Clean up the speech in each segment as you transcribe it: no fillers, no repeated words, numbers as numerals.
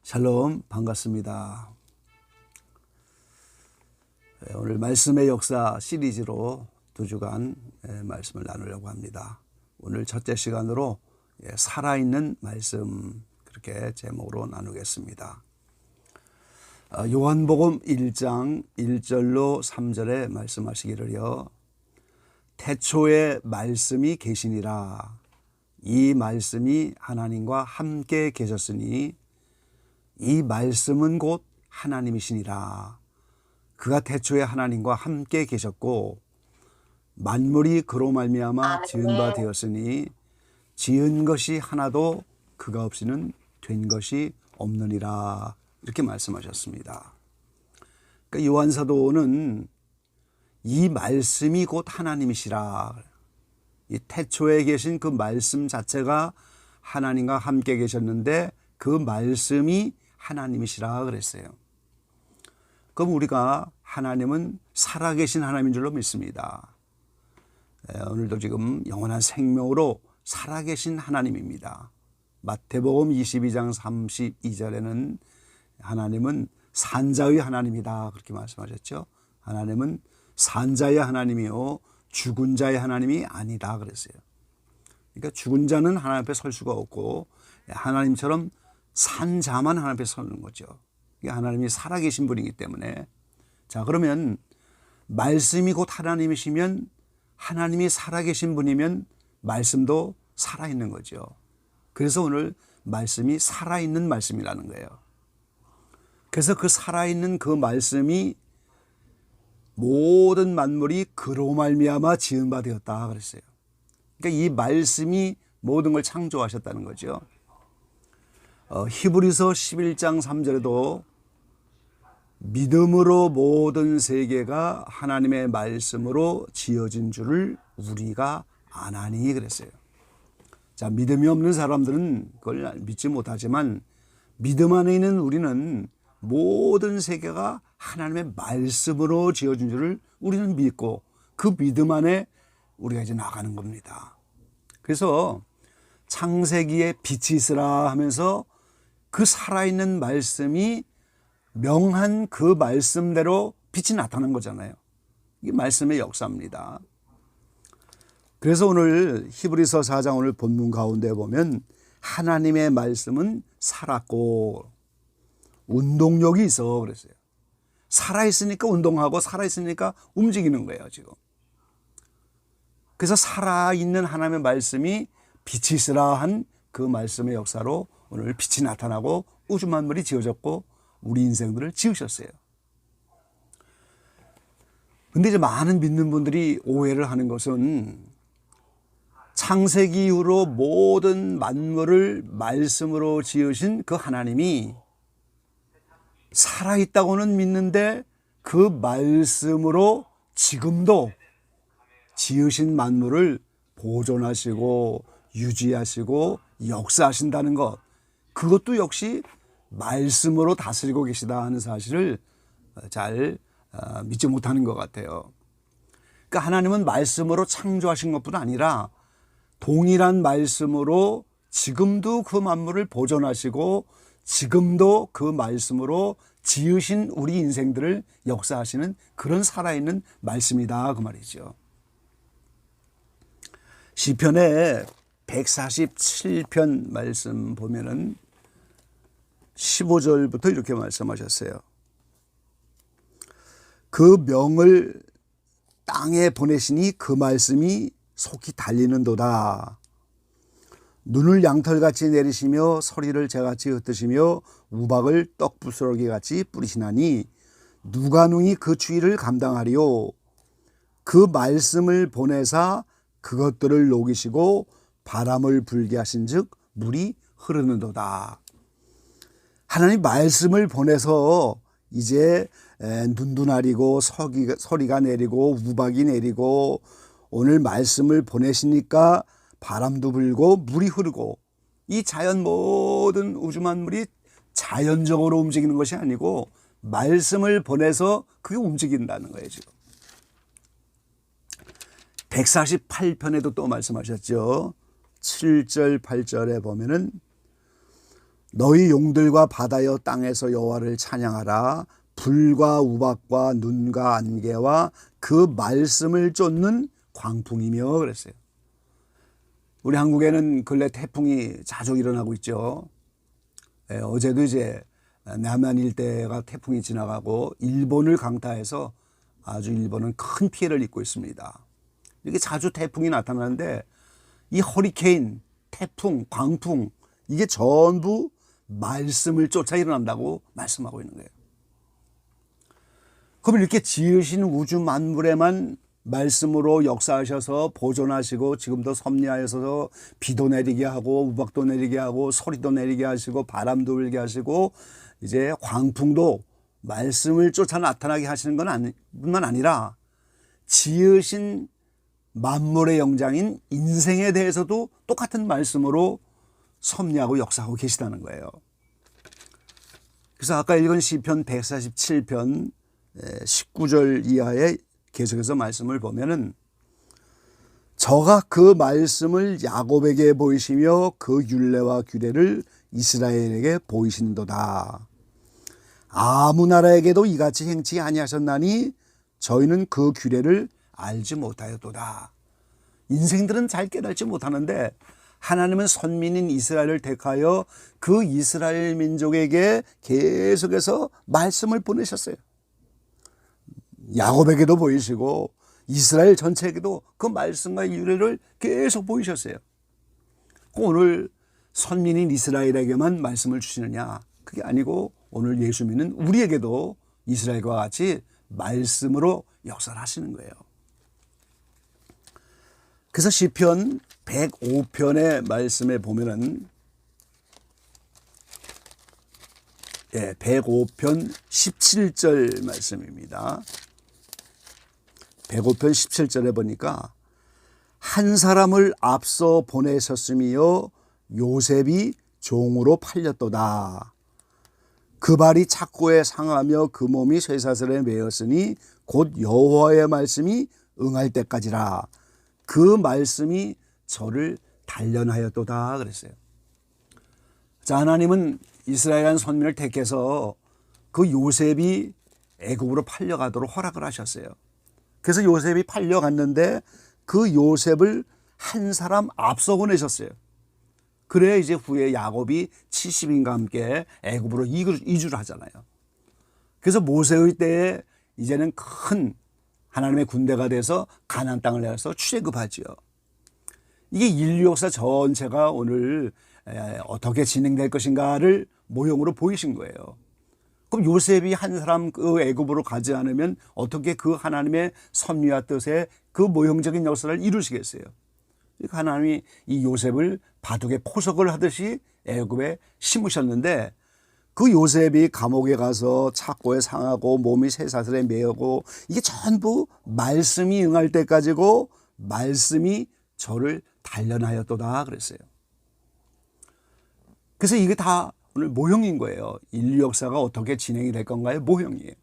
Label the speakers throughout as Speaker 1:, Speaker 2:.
Speaker 1: 샬롬, 반갑습니다. 오늘 말씀의 역사 시리즈로 2주간 말씀을 나누려고 합니다. 오늘 첫째 시간으로 살아있는 말씀, 그렇게 제목으로 나누겠습니다. 요한복음 1장 1절로 3절에 말씀하시기를요, 태초에 말씀이 계시니라. 이 말씀이 하나님과 함께 계셨으니 이 말씀은 곧 하나님이시니라. 그가 태초에 하나님과 함께 계셨고 만물이 그로 말미암아 지은 바 되었으니 지은 것이 하나도 그가 없이는 된 것이 없느니라. 이렇게 말씀하셨습니다. 그러니까 요한 사도는 이 말씀이 곧 하나님이시라. 이 태초에 계신 그 말씀 자체가 하나님과 함께 계셨는데 그 말씀이 하나님이시라 그랬어요. 그럼 우리가 하나님은 살아계신 하나님인 줄로 믿습니다. 오늘도 지금 영원한 생명으로 살아계신 하나님입니다. 마태복음 22장 32절에는 하나님은 산자의 하나님이다, 그렇게 말씀하셨죠. 하나님은 산자의 하나님이요 죽은 자의 하나님이 아니다 그랬어요. 그러니까 죽은 자는 하나님 앞에 설 수가 없고 하나님처럼 산 자만 하나님 앞에 서는 거죠. 하나님이 살아계신 분이기 때문에. 자, 그러면 말씀이 곧 하나님이시면, 하나님이 살아계신 분이면 말씀도 살아있는 거죠. 그래서 오늘 말씀이 살아있는 말씀이라는 거예요. 그래서 그 살아있는 그 말씀이 모든 만물이 그로 말미암아 지은 바 되었다 그랬어요. 그러니까 이 말씀이 모든 걸 창조하셨다는 거죠. 히브리서 11장 3절에도 믿음으로 모든 세계가 하나님의 말씀으로 지어진 줄을 우리가 아나니 그랬어요. 자, 믿음이 없는 사람들은 그걸 믿지 못하지만 믿음 안에 있는 우리는 모든 세계가 하나님의 말씀으로 지어진 줄을 우리는 믿고 그 믿음 안에 우리가 이제 나가는 겁니다. 그래서 창세기에 빛이 있으라 하면서 그 살아있는 말씀이 명한 그 말씀대로 빛이 나타난 거잖아요. 이게 말씀의 역사입니다. 그래서 오늘 히브리서 4장 오늘 본문 가운데 보면 하나님의 말씀은 살았고 운동력이 있어 그랬어요. 살아있으니까 운동하고 살아있으니까 움직이는 거예요 지금. 그래서 살아있는 하나님의 말씀이 빛이 있으라 한 그 말씀의 역사로 오늘 빛이 나타나고 우주 만물이 지어졌고 우리 인생들을 지으셨어요. 근데 이제 많은 믿는 분들이 오해를 하는 것은 창세기 이후로 모든 만물을 말씀으로 지으신 그 하나님이 살아있다고는 믿는데 그 말씀으로 지금도 지으신 만물을 보존하시고 유지하시고 역사하신다는 것, 그것도 역시 말씀으로 다스리고 계시다 하는 사실을 잘 믿지 못하는 것 같아요. 그러니까 하나님은 말씀으로 창조하신 것뿐 아니라 동일한 말씀으로 지금도 그 만물을 보존하시고 지금도 그 말씀으로 지으신 우리 인생들을 역사하시는 그런 살아있는 말씀이다 그 말이죠. 시편의 147편 말씀 보면은 15절부터 이렇게 말씀하셨어요. 그 명을 땅에 보내시니 그 말씀이 속히 달리는도다. 눈을 양털같이 내리시며 서리를 재같이 흩으시며 우박을 떡부스러기같이 뿌리시나니 누가 능히 그 추위를 감당하리요. 그 말씀을 보내사 그것들을 녹이시고 바람을 불게 하신즉 물이 흐르는도다. 하나님 말씀을 보내서 이제 눈도 나리고 서리가 내리고 우박이 내리고 오늘 말씀을 보내시니까 바람도 불고 물이 흐르고 이 자연 모든 우주 만물이 자연적으로 움직이는 것이 아니고 말씀을 보내서 그게 움직인다는 거예요 지금. 148편에도 또 말씀하셨죠. 7절 8절에 보면은 너희 용들과 바다여 땅에서 여호와를 찬양하라. 불과 우박과 눈과 안개와 그 말씀을 쫓는 광풍이며 그랬어요. 우리 한국에는 근래 태풍이 자주 일어나고 있죠. 어제도 이제 남한 일대가 태풍이 지나가고 일본을 강타해서 아주 일본은 큰 피해를 입고 있습니다. 이렇게 자주 태풍이 나타나는데 이 허리케인, 태풍, 광풍 이게 전부 말씀을 쫓아 일어난다고 말씀하고 있는 거예요. 그럼 이렇게 지으신 우주 만물에만 말씀으로 역사하셔서 보존하시고 지금도 섭리하여서 비도 내리게 하고 우박도 내리게 하고 소리도 내리게 하시고 바람도 불게 하시고 이제 광풍도 말씀을 쫓아 나타나게 하시는 건 뿐만 아니라 지으신 만물의 영장인 인생에 대해서도 똑같은 말씀으로 섭리하고 역사하고 계시다는 거예요. 그래서 아까 읽은 시편 147편 19절 이하에 계속해서 말씀을 보면은 저가 그 말씀을 야곱에게 보이시며 그 율례와 규례를 이스라엘에게 보이신도다. 아무 나라에게도 이같이 행치 아니하셨나니 저희는 그 규례를 알지 못하였도다. 인생들은 잘 깨닫지 못하는데 하나님은 선민인 이스라엘을 택하여 그 이스라엘 민족에게 계속해서 말씀을 보내셨어요. 야곱에게도 보이시고 이스라엘 전체에게도 그 말씀과 유래를 계속 보이셨어요. 오늘 선민인 이스라엘에게만 말씀을 주시느냐? 그게 아니고 오늘 예수 믿는 우리에게도 이스라엘과 같이 말씀으로 역사를 하시는 거예요. 그래서 시편 105편의 말씀에 보면은 105편 17절 말씀입니다. 105편 17절에 보니까 한 사람을 앞서 보내셨으며 요셉이 종으로 팔렸도다. 그 발이 착고에 상하며 그 몸이 쇠사슬에 매였으니 곧 여호와의 말씀이 응할 때까지라. 그 말씀이 저를 단련하였도다 그랬어요. 자, 하나님은 이스라엘한 선민을 택해서 그 요셉이 애굽으로 팔려가도록 허락을 하셨어요. 그래서 요셉이 팔려갔는데 그 요셉을 한 사람 앞서 보내셨어요. 그래야 이제 후에 야곱이 70인과 함께 애굽으로 이주를 하잖아요. 그래서 모세의 때에 이제는 큰 하나님의 군대가 돼서 가나안 땅을 내서 출애굽하지요. 이게 인류 역사 전체가 오늘 어떻게 진행될 것인가를 모형으로 보이신 거예요. 그럼 요셉이 한 사람 그 애굽으로 가지 않으면 어떻게 그 하나님의 섭리와 뜻에 그 모형적인 역사를 이루시겠어요? 하나님이 이 요셉을 바둑에 포석을 하듯이 애굽에 심으셨는데 그 요셉이 감옥에 가서 착고에 상하고 몸이 쇠사슬에 매이고 이게 전부 말씀이 응할 때까지고 말씀이 저를 단련하였도다 그랬어요. 그래서 이게 다 오늘 모형인 거예요. 인류 역사가 어떻게 진행이 될 건가의 모형이에요.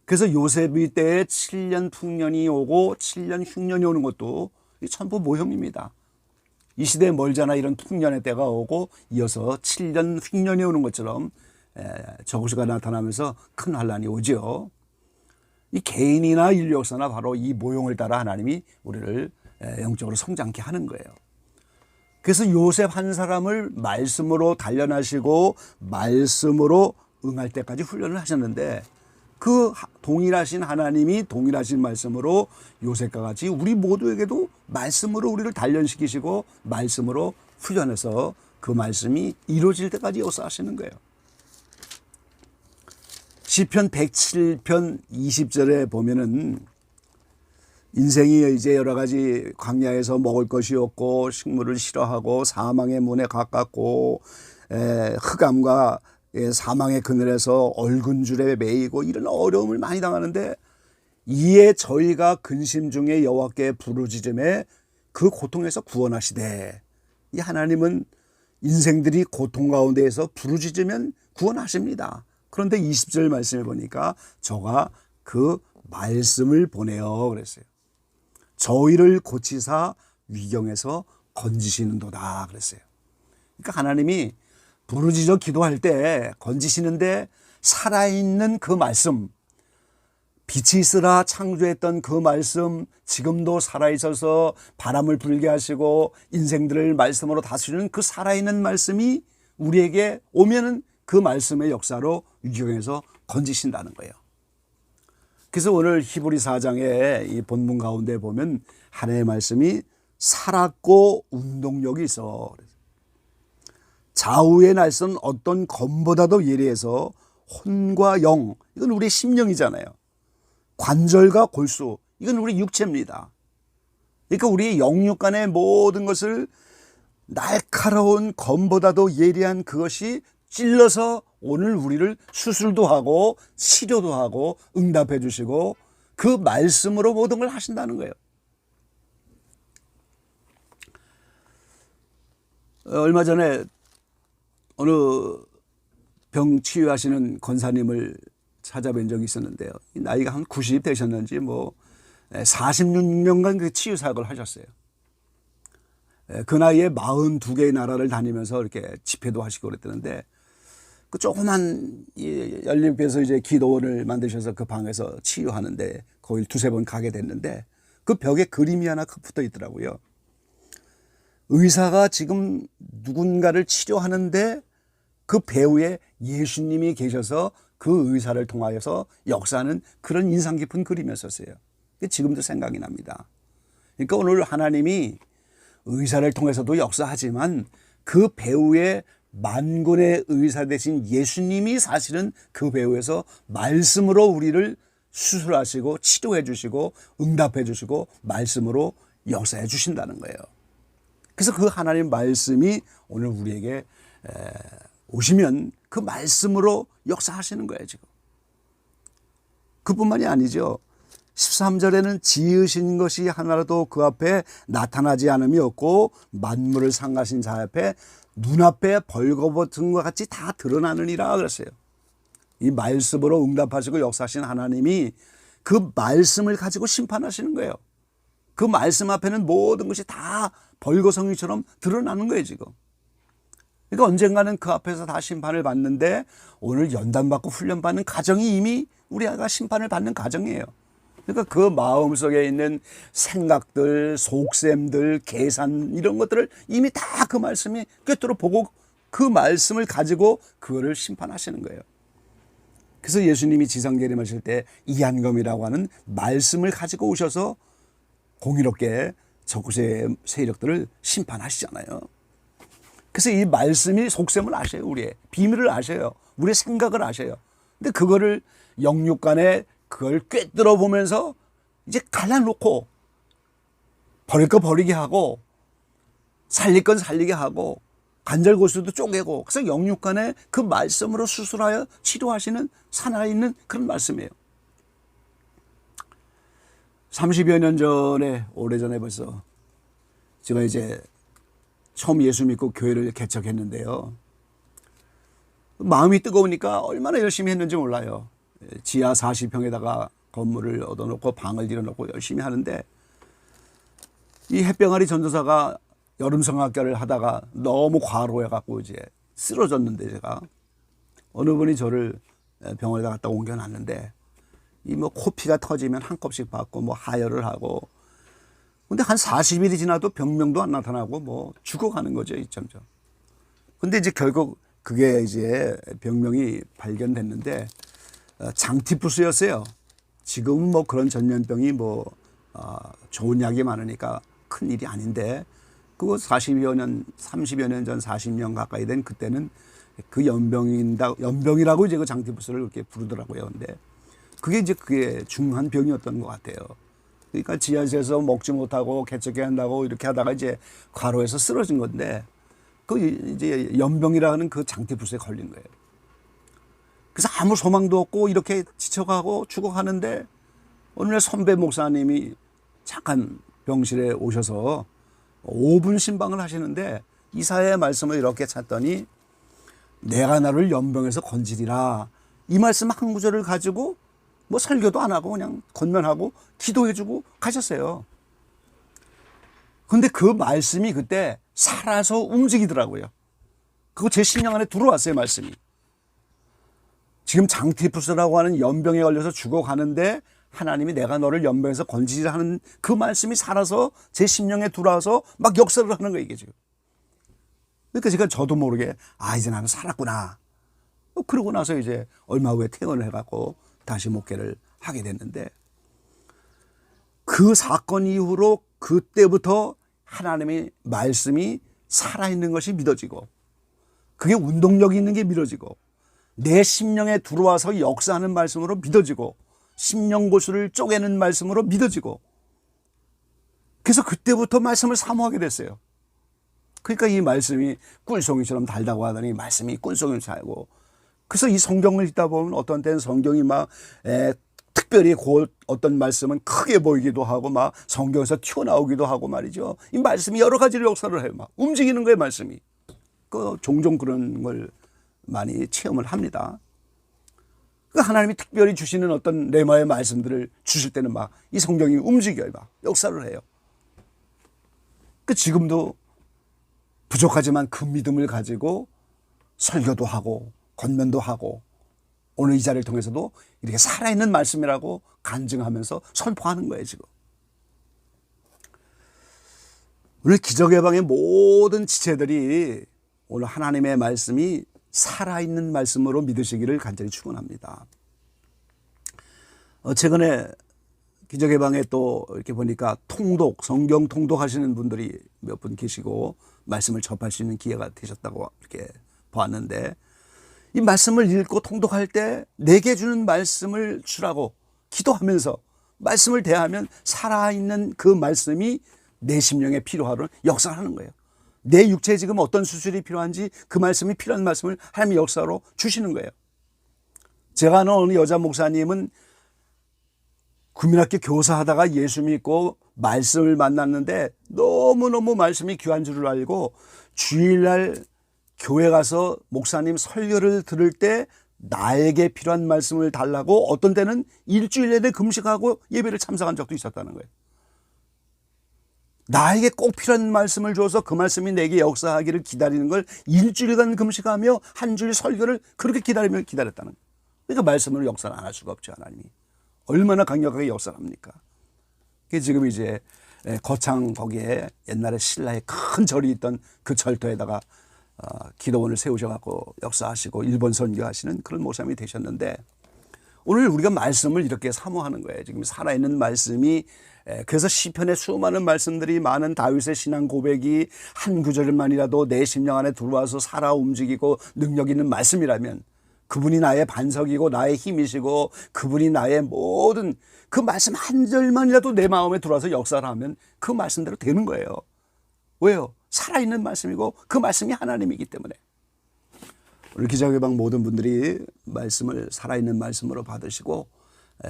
Speaker 1: 그래서 요셉이 때에 7년 풍년이 오고 7년 흉년이 오는 것도 전부 모형입니다. 이 시대에 멀잖아 이런 풍년의 때가 오고 이어서 7년 흉년이 오는 것처럼 저구수가 나타나면서 큰 환란이 오죠. 이 개인이나 인류 역사나 바로 이 모형을 따라 하나님이 우리를 영적으로 성장케 하는 거예요. 그래서 요셉 한 사람을 말씀으로 단련하시고 말씀으로 응할 때까지 훈련을 하셨는데 그 동일하신 하나님이 동일하신 말씀으로 요셉과 같이 우리 모두에게도 말씀으로 우리를 단련시키시고 말씀으로 훈련해서 그 말씀이 이루어질 때까지 역사하시는 거예요. 시편 107편 20절에 보면은 인생이 이제 여러 가지 광야에서 먹을 것이 없고 식물을 싫어하고 사망의 문에 가깝고 흑암과 사망의 그늘에서 얼근줄에 매이고 이런 어려움을 많이 당하는데 이에 저희가 근심 중에 여호와께 부르짖음에 그 고통에서 구원하시되 이 하나님은 인생들이 고통 가운데에서 부르짖으면 구원하십니다. 그런데 20절 말씀해 보니까 저가 그 말씀을 보내어 그랬어요. 저희를 고치사 위경에서 건지시는도다 그랬어요. 그러니까 하나님이 부르짖어 기도할 때 건지시는데 살아있는 그 말씀, 빛이 있으라 창조했던 그 말씀, 지금도 살아있어서 바람을 불게 하시고 인생들을 말씀으로 다스리는 그 살아있는 말씀이 우리에게 오면은 그 말씀의 역사로 유경에서 건지신다는 거예요. 그래서 오늘 히브리 4장의 이 본문 가운데 보면 하나님의 말씀이 살았고 운동력이 있어. 좌우의 날선 어떤 검보다도 예리해서 혼과 영, 이건 우리의 심령이잖아요. 관절과 골수, 이건 우리 육체입니다. 그러니까 우리 영육 간의 모든 것을 날카로운 검보다도 예리한 그것이 찔러서 오늘 우리를 수술도 하고 치료도 하고 응답해 주시고 그 말씀으로 모든 걸 하신다는 거예요. 얼마 전에 어느 병 치유하시는 권사님을 찾아뵌 적이 있었는데요. 나이가 한 90 되셨는지 46년간 그 치유 사역을 하셨어요. 그 나이에 42개의 나라를 다니면서 이렇게 집회도 하시고 그랬다는데 그 조그만 열림교에서 이제 기도원을 만드셔서 그 방에서 치유하는데 거기 두세 번 가게 됐는데 그 벽에 그림이 하나 붙어 있더라고요. 의사가 지금 누군가를 치료하는데 그 배후에 예수님이 계셔서 그 의사를 통하여서 역사하는 그런 인상 깊은 그림이었었어요. 지금도 생각이 납니다. 그러니까 오늘 하나님이 의사를 통해서도 역사하지만 그 배후에 만군의 의사 되신 예수님이 사실은 그 배후에서 말씀으로 우리를 수술하시고 치료해 주시고 응답해 주시고 말씀으로 역사해 주신다는 거예요. 그래서 그 하나님 말씀이 오늘 우리에게 오시면 그 말씀으로 역사하시는 거예요, 지금. 그뿐만이 아니죠. 13절에는 지으신 것이 하나라도 그 앞에 나타나지 않음이 없고 만물을 상하신 자 앞에 눈앞에 벌거벗은 것 같이 다 드러나느니라 그랬어요. 이 말씀으로 응답하시고 역사하신 하나님이 그 말씀을 가지고 심판하시는 거예요. 그 말씀 앞에는 모든 것이 다 벌거성이처럼 드러나는 거예요, 지금. 그러니까 언젠가는 그 앞에서 다 심판을 받는데 오늘 연단받고 훈련받는 가정이 이미 우리가 심판을 받는 가정이에요. 그러니까 그 마음속에 있는 생각들, 속셈들, 계산 이런 것들을 이미 다 그 말씀이 꿰뚫어 보고 그 말씀을 가지고 그거를 심판하시는 거예요. 그래서 예수님이 지상 재림하실 때 이한검이라고 하는 말씀을 가지고 오셔서 공의롭게 적구세의 세력들을 심판하시잖아요. 그래서 이 말씀이 속셈을 아셔요. 우리의 비밀을 아셔요. 우리의 생각을 아셔요. 근데 그거를 영육 간에 그걸 꿰뚫어 보면서 이제 갈라놓고 버릴 거 버리게 하고 살릴 건 살리게 하고 관절골수도 쪼개고 그래서 영육 간에 그 말씀으로 수술하여 치료하시는 살아있는 그런 말씀이에요. 30여 년 전에 오래전에 벌써 제가 이제 처음 예수 믿고 교회를 개척했는데요. 마음이 뜨거우니까 얼마나 열심히 했는지 몰라요. 지하 40평에다가 건물을 얻어놓고 방을 들여놓고 열심히 하는데 이 햇병아리 전도사가 여름 성악교를 하다가 너무 과로해갖고 이제 쓰러졌는데 제가 어느 분이 저를 병원에다 갖다 옮겨놨는데 이 뭐 코피가 터지면 한 컵씩 받고 뭐 하혈을 하고 근데 한 40일이 지나도 병명도 안 나타나고 뭐 죽어가는 거죠, 점점. 근데 이제 결국 그게 이제 병명이 발견됐는데 장티푸스였어요. 지금은 뭐 그런 전염병이 좋은 약이 많으니까 큰 일이 아닌데 그거 40여 년, 30여 년 전 40년 가까이 된 그때는 그 연병이라고 이제 그 장티푸스를 그렇게 부르더라고요. 근데 그게 중한 병이었던 것 같아요. 그러니까 지하실에서 먹지 못하고 개척해야 한다고 이렇게 하다가 이제 과로해서 쓰러진 건데 그 이제 연병이라는 그 장티푸스에 걸린 거예요. 그래서 아무 소망도 없고 이렇게 지쳐가고 죽어가는데 어느 날 선배 목사님이 잠깐 병실에 오셔서 5분 신방을 하시는데 이사야의 말씀을 이렇게 찾더니 내가 나를 연병에서 건지리라 이 말씀 한 구절을 가지고 뭐 설교도 안 하고 그냥 권면하고 기도해주고 가셨어요. 그런데 그 말씀이 그때 살아서 움직이더라고요. 그거 제 심령 안에 들어왔어요, 말씀이. 지금 장티푸스라고 하는 연병에 걸려서 죽어가는데 하나님이 내가 너를 연병에서 건지리라 하는 그 말씀이 살아서 제 심령에 들어와서 막 역사를 하는 거예요, 이게 지금. 그러니까 제가 저도 모르게 이제 나는 살았구나. 그러고 나서 이제 얼마 후에 퇴원을 해갖고 다시 목회를 하게 됐는데, 그 사건 이후로 그때부터 하나님의 말씀이 살아있는 것이 믿어지고, 그게 운동력이 있는 게 믿어지고, 내 심령에 들어와서 역사하는 말씀으로 믿어지고, 심령고수를 쪼개는 말씀으로 믿어지고, 그래서 그때부터 말씀을 사모하게 됐어요. 그러니까 이 말씀이 꿀송이처럼 달다고 하더니 말씀이 꿀송이를 살고, 그래서 이 성경을 읽다 보면 어떤 때는 성경이 막 특별히 어떤 말씀은 크게 보이기도 하고 막 성경에서 튀어나오기도 하고 말이죠. 이 말씀이 여러 가지로 역사를 해요. 막 움직이는 거예요, 말씀이. 종종 그런 걸 많이 체험을 합니다. 하나님이 특별히 주시는 어떤 레마의 말씀들을 주실 때는 막 이 성경이 움직여요. 막 역사를 해요. 지금도 부족하지만 그 믿음을 가지고 설교도 하고 권면도 하고 오늘 이 자리를 통해서도 이렇게 살아있는 말씀이라고 간증하면서 선포하는 거예요, 지금. 오늘 기적예방의 모든 지체들이 오늘 하나님의 말씀이 살아있는 말씀으로 믿으시기를 간절히 축원합니다. 최근에 기적예방에 또 이렇게 보니까 성경 통독하시는 분들이 몇 분 계시고 말씀을 접할 수 있는 기회가 되셨다고 이렇게 보았는데, 이 말씀을 읽고 통독할 때 내게 주는 말씀을 주라고 기도하면서 말씀을 대하면 살아있는 그 말씀이 내 심령에 필요하는 역사를 하는 거예요. 내 육체에 지금 어떤 수술이 필요한지 그 말씀이 필요한 말씀을 하나님의 역사로 주시는 거예요. 제가 아는 어느 여자 목사님은 국민학교 교사하다가 예수 믿고 말씀을 만났는데 너무너무 말씀이 귀한 줄을 알고 주일날 교회 가서 목사님 설교를 들을 때 나에게 필요한 말씀을 달라고 어떤 때는 일주일 내내 금식하고 예배를 참석한 적도 있었다는 거예요. 나에게 꼭 필요한 말씀을 줘서 그 말씀이 내게 역사하기를 기다리는 걸 일주일간 금식하며 한 주일 설교를 그렇게 기다렸다는 거예요. 그러니까 말씀으로 역사를 안 할 수가 없죠, 하나님이. 얼마나 강력하게 역사를 합니까? 그게 지금 이제 거창 거기에 옛날에 신라의 큰 절이 있던 그 절터에다가 기도원을 세우셔갖고 역사하시고 일본 선교하시는 그런 목사님이 되셨는데, 오늘 우리가 말씀을 이렇게 사모하는 거예요. 지금 살아있는 말씀이, 그래서 시편의 수많은 말씀들이 많은 다윗의 신앙 고백이 한 구절만이라도 내 심령 안에 들어와서 살아 움직이고 능력 있는 말씀이라면 그분이 나의 반석이고 나의 힘이시고 그분이 나의 모든 그 말씀 한 절만이라도 내 마음에 들어와서 역사를 하면 그 말씀대로 되는 거예요. 왜요? 살아있는 말씀이고 그 말씀이 하나님이기 때문에. 오늘 기적예방 모든 분들이 말씀을 살아있는 말씀으로 받으시고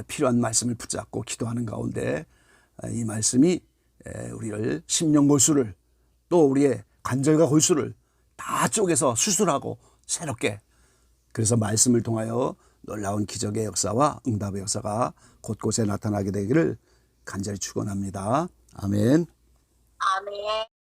Speaker 1: 필요한 말씀을 붙잡고 기도하는 가운데 이 말씀이 우리를 심령골수를 또 우리의 관절과 골수를 다 쪼개서 수술하고 새롭게, 그래서 말씀을 통하여 놀라운 기적의 역사와 응답의 역사가 곳곳에 나타나게 되기를 간절히 축원합니다. 아멘.
Speaker 2: 아멘.